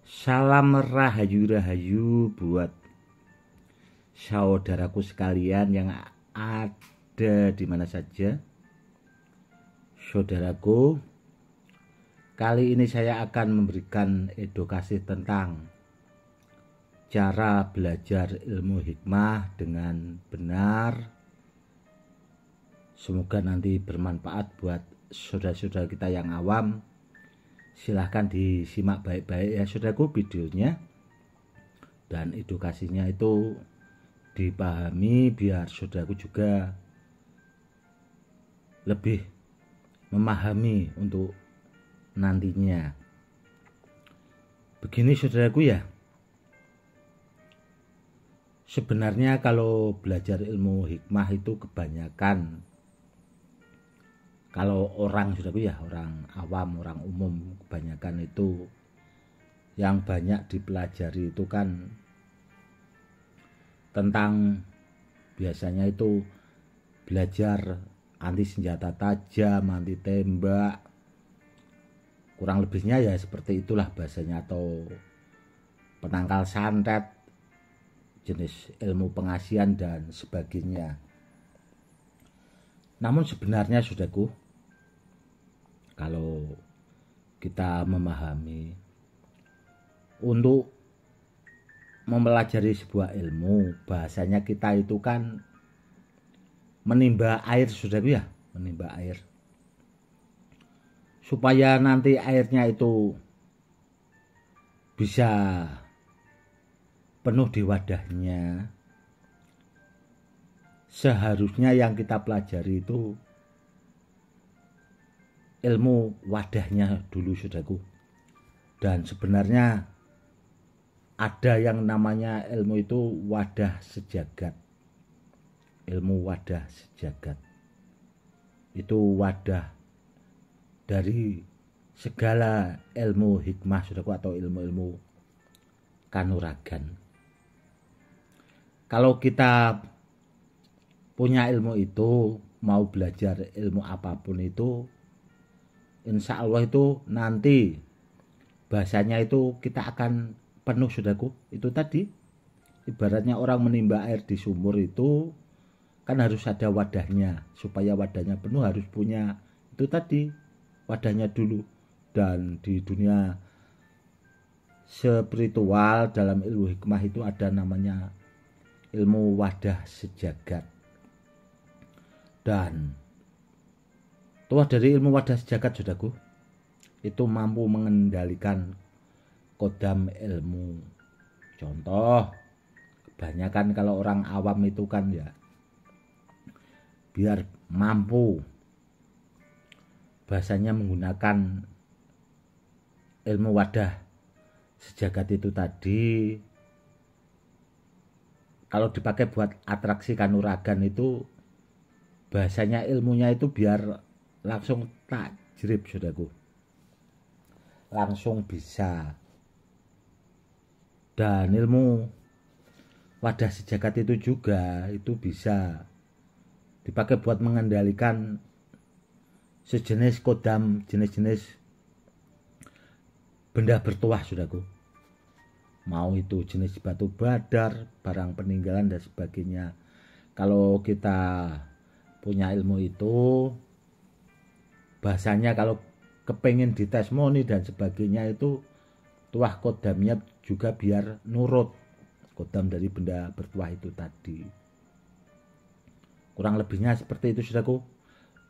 Salam rahayu-rahayu buat saudaraku sekalian yang ada di mana saja. Saudaraku, kali ini saya akan memberikan edukasi tentang cara belajar ilmu hikmah dengan benar. Semoga nanti bermanfaat buat saudara-saudara kita yang awam. Silahkan disimak baik-baik ya saudaraku videonya, dan edukasinya itu dipahami biar saudaraku juga lebih memahami untuk nantinya. Begini saudaraku ya, sebenarnya kalau belajar ilmu hikmah itu kebanyakan, kalau orang saudaraku ya, orang awam, orang umum, kebanyakan itu yang banyak dipelajari itu kan tentang, biasanya itu belajar anti senjata tajam, anti tembak, kurang lebihnya ya seperti itulah bahasanya, atau penangkal santet, jenis ilmu pengasihan dan sebagainya. Namun sebenarnya saudaraku, kalau kita memahami untuk mempelajari sebuah ilmu, bahasanya kita itu kan menimba air saudaraku ya, menimba air supaya nanti airnya itu bisa penuh di wadahnya. Seharusnya yang kita pelajari itu ilmu wadahnya dulu saudaraku. Dan sebenarnya ada yang namanya ilmu itu wadah sejagat. Ilmu wadah sejagat itu wadah dari segala ilmu hikmah saudaraku, atau ilmu-ilmu kanuragan. Kalau kita punya ilmu itu, mau belajar ilmu apapun itu, insya Allah itu nanti bahasanya itu kita akan penuh saudaraku. Itu tadi ibaratnya orang menimba air di sumur itu kan harus ada wadahnya, supaya wadahnya penuh harus punya itu tadi wadahnya dulu. Dan di dunia spiritual dalam ilmu hikmah itu ada namanya ilmu wadah sejagat. Dan tuah dari ilmu wadah sejagat saudaraku itu mampu mengendalikan kodam ilmu. Contoh, kebanyakan kalau orang awam itu kan ya, biar mampu bahasanya menggunakan ilmu wadah sejagat itu tadi, kalau dipakai buat atraksi kanuragan itu bahasanya ilmunya itu biar langsung tajrib saudaraku, langsung bisa. Dan ilmu wadah sejagat itu juga itu bisa dipakai buat mengendalikan sejenis kodam, jenis-jenis benda bertuah saudaraku, mau itu jenis batu badar, barang peninggalan dan sebagainya. Kalau kita punya ilmu itu, bahasanya kalau kepengen ditesmoni dan sebagainya itu, tuah kodamnya juga biar nurut kodam dari benda bertuah itu tadi. Kurang lebihnya seperti itu saudaraku.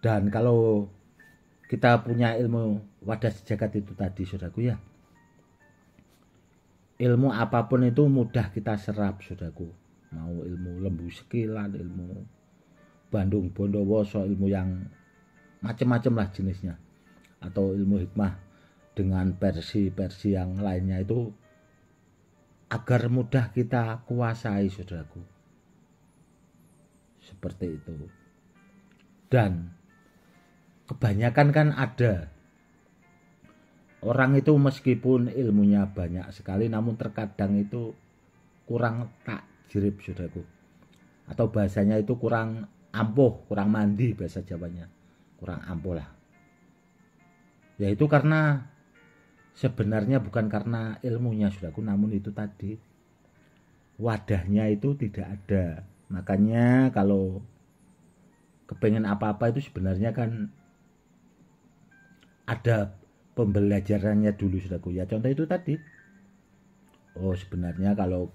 Dan kalau kita punya ilmu wadah sejagat itu tadi saudaraku ya, ilmu apapun itu mudah kita serap saudaraku. Mau ilmu lembu sekilan, ilmu Bandung Bondowoso, ilmu yang macam-macam lah jenisnya, atau ilmu hikmah dengan versi-versi yang lainnya itu, agar mudah kita kuasai saudaraku. Seperti itu. Dan kebanyakan kan ada orang itu meskipun ilmunya banyak sekali, namun terkadang itu kurang takjrib saudaraku, atau bahasanya itu kurang ampuh, kurang mandi bahasa Jawanya, kurang ampuh lah. Yaitu karena sebenarnya bukan karena ilmunya saudaraku, namun itu tadi wadahnya itu tidak ada. Makanya kalau kepengen apa-apa itu sebenarnya kan ada pembelajarannya dulu saudaraku ya. Contoh itu tadi, oh sebenarnya kalau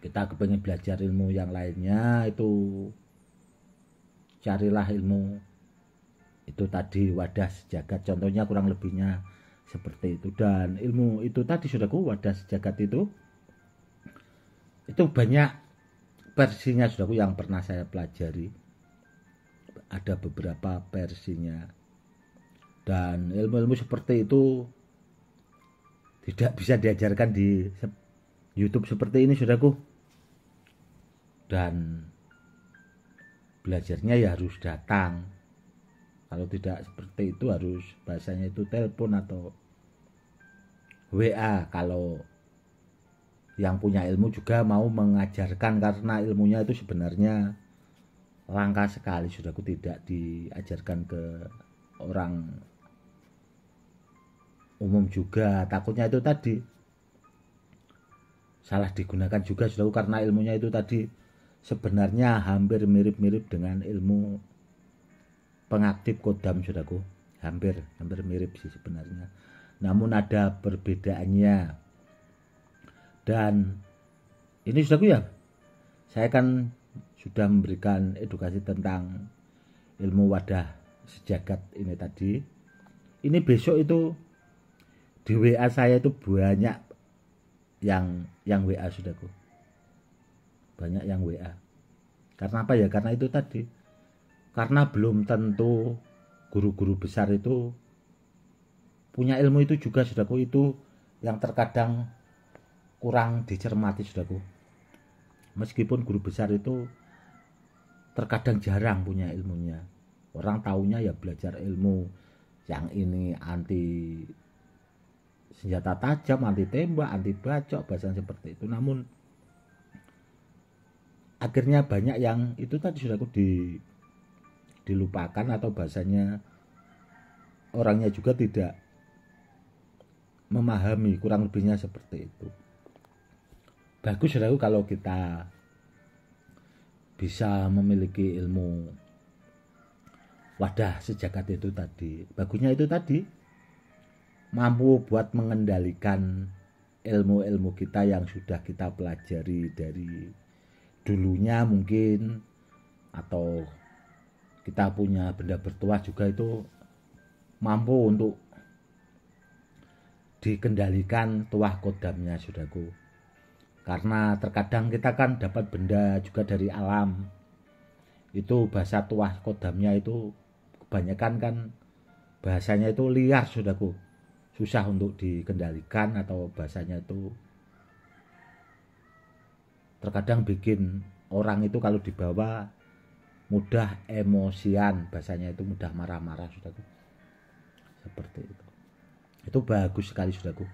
kita kepengen belajar ilmu yang lainnya itu carilah ilmu itu tadi wadah sejagat, contohnya kurang lebihnya seperti itu. Dan ilmu itu tadi saudaraku, wadah sejagat itu banyak versinya saudaraku yang pernah saya pelajari, ada beberapa versinya. Dan ilmu-ilmu seperti itu tidak bisa diajarkan di YouTube seperti ini saudaraku. Dan belajarnya ya harus datang. Kalau tidak seperti itu harus bahasanya itu telepon atau WA. Kalau yang punya ilmu juga mau mengajarkan, karena ilmunya itu sebenarnya langka sekali saudaraku, tidak diajarkan ke orang umum juga. Takutnya itu tadi salah digunakan juga saudaraku, karena ilmunya itu tadi sebenarnya hampir mirip-mirip dengan ilmu pengaktif kodam saudaraku, hampir mirip sih sebenarnya, namun ada perbedaannya. Dan ini saudaraku ya, saya kan sudah memberikan edukasi tentang ilmu wadah sejagat ini tadi. Ini besok itu di WA saya itu banyak yang WA saudaraku, banyak yang WA. Karena apa ya? Karena itu tadi, karena belum tentu guru-guru besar itu punya ilmu itu juga saudaraku. Itu yang terkadang kurang dicermati saudaraku. Meskipun guru besar itu terkadang jarang punya ilmunya, orang taunya ya belajar ilmu yang ini anti senjata tajam, anti tembak, anti bacok, bahasa seperti itu. Namun akhirnya banyak yang itu tadi saudaraku dilupakan, atau bahasanya orangnya juga tidak memahami, kurang lebihnya seperti itu. Bagus saudaraku kalau kita bisa memiliki ilmu wadah sejagat itu tadi. Bagusnya itu tadi mampu buat mengendalikan ilmu-ilmu kita yang sudah kita pelajari dari dulunya mungkin, atau kita punya benda bertuah juga itu mampu untuk dikendalikan tuah kodamnya saudaraku. Karena terkadang kita kan dapat benda juga dari alam, itu bahasa tuah kodamnya itu kebanyakan kan bahasanya itu liar saudaraku, susah untuk dikendalikan, atau bahasanya itu terkadang bikin orang itu kalau dibawa mudah emosian, bahasanya itu mudah marah-marah saudaraku, seperti itu. Itu bagus sekali saudaraku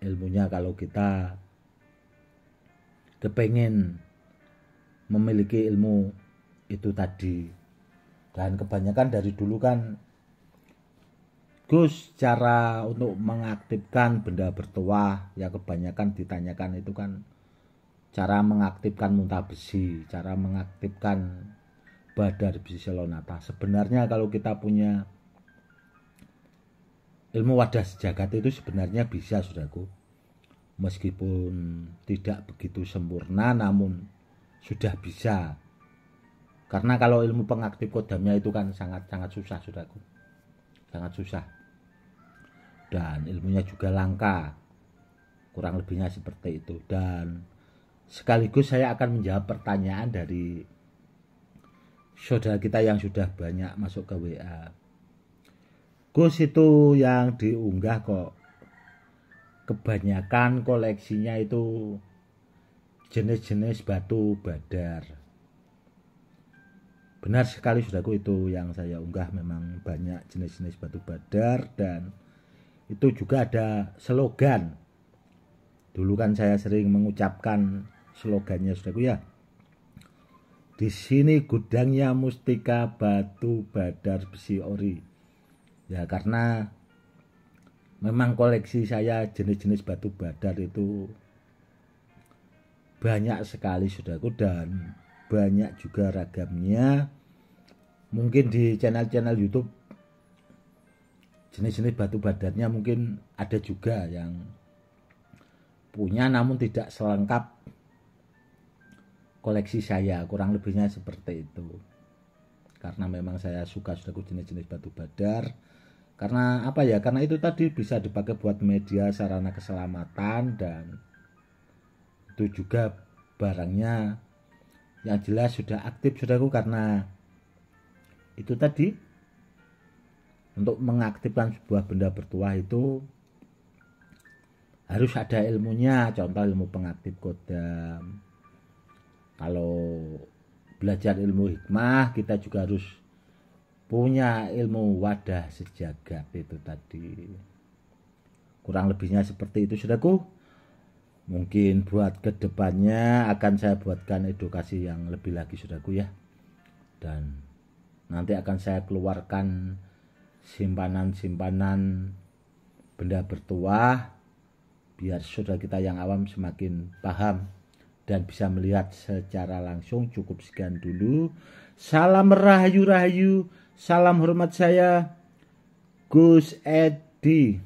ilmunya kalau kita kepengen memiliki ilmu itu tadi. Dan kebanyakan dari dulu kan Gus, cara untuk mengaktifkan benda bertuah ya kebanyakan ditanyakan itu kan cara mengaktifkan muntah besi, cara mengaktifkan badar besi selonata. Sebenarnya kalau kita punya ilmu wadah sejagat itu sebenarnya bisa saudaraku, meskipun tidak begitu sempurna namun sudah bisa. Karena kalau ilmu pengaktif kodamnya itu kan sangat susah saudaraku, sangat susah, dan ilmunya juga langka, kurang lebihnya seperti itu. Dan sekaligus saya akan menjawab pertanyaan dari saudara kita yang sudah banyak masuk ke WA. Gus, itu yang diunggah kok kebanyakan koleksinya itu jenis-jenis batu badar. Benar sekali saudaraku, itu yang saya unggah memang banyak jenis-jenis batu badar. Dan itu juga ada slogan. Dulu kan saya sering mengucapkan slogannya saudaraku ya, di sini gudangnya mustika batu badar besi ori. Ya karena Memang koleksi saya jenis-jenis batu badar itu banyak sekali saudaraku, dan banyak juga ragamnya. Mungkin di channel-channel YouTube jenis-jenis batu badarnya mungkin ada juga yang punya, namun tidak selengkap koleksi saya, kurang lebihnya seperti itu. Karena memang saya suka saudaraku jenis-jenis batu badar. Karena apa ya? Karena itu tadi bisa dipakai buat media, sarana keselamatan, dan itu juga barangnya yang jelas sudah aktif saudaraku. Karena itu tadi, untuk mengaktifkan sebuah benda bertuah itu harus ada ilmunya. Contoh ilmu pengaktif kodam. Kalau belajar ilmu hikmah, kita juga harus punya ilmu wadah sejagat itu tadi. Kurang lebihnya seperti itu saudaraku. Mungkin buat kedepannya akan saya buatkan edukasi yang lebih lagi saudaraku ya. Dan nanti akan saya keluarkan simpanan-simpanan benda bertuah, biar saudara kita yang awam semakin paham dan bisa melihat secara langsung. Cukup sekian dulu. Salam rahayu-rahayu. Salam hormat saya, Gus Edi.